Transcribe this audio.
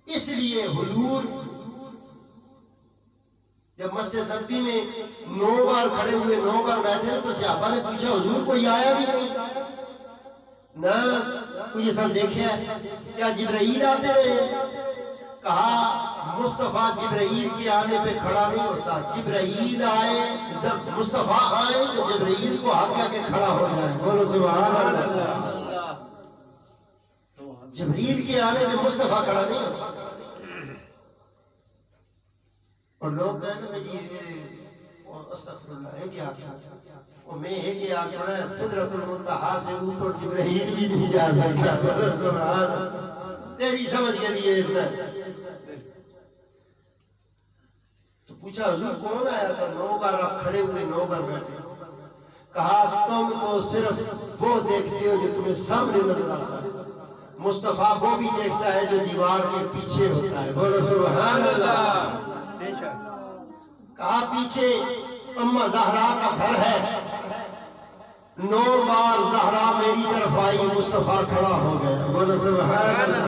اس لیے حضور جب مسجد نبوی میں 9 بار کھڑے ہوئے 9 بار بیٹھے تو صحابہ نے پوچھا حضور کوئی آیا بھی نہیں نہ کوئی یہ سب دیکھے کیا جبرائیل آتے رہے؟ کہا مصطفیٰ جبرائیل کے آنے پہ کھڑا نہیں ہوتا، جبرائیل آئے جب مصطفیٰ آئے تو جبرائیل کو آگے کے کھڑا ہو جائے۔ بولو سبحان اللہ۔ جبرائیل کے آنے پہ مصطفیٰ کھڑا نہیں ہوتا۔ اور لوگ کہتے ہیں یہ استغفر اللہ ہے کیا اور میں ہے کہ آپ چھوڑا ہے سدرۃ المنتہا سے اوپر جبرائیل بھی نہیں جا سکتا۔ بولو سبحان اللہ۔ تیری سمجھ کے لیے اتنا تو پوچھا حضور کون آیا تھا؟ 9 بار آپ کھڑے ہوئے 9 بار بیٹھے۔ کہا تم تو صرف وہ دیکھتے ہو جو تمہیں سامنے نظر آتا ہے، مصطفیٰ وہ بھی دیکھتا ہے جو دیوار کے پیچھے ہوتا ہے۔ بولو سبحان اللہ۔ کہا پیچھے اماں زہرا کا گھر ہے، 9 بار زہرا میری طرف آئی، مصطفیٰ کھڑا ہو گیا۔ بولو سبحان اللہ۔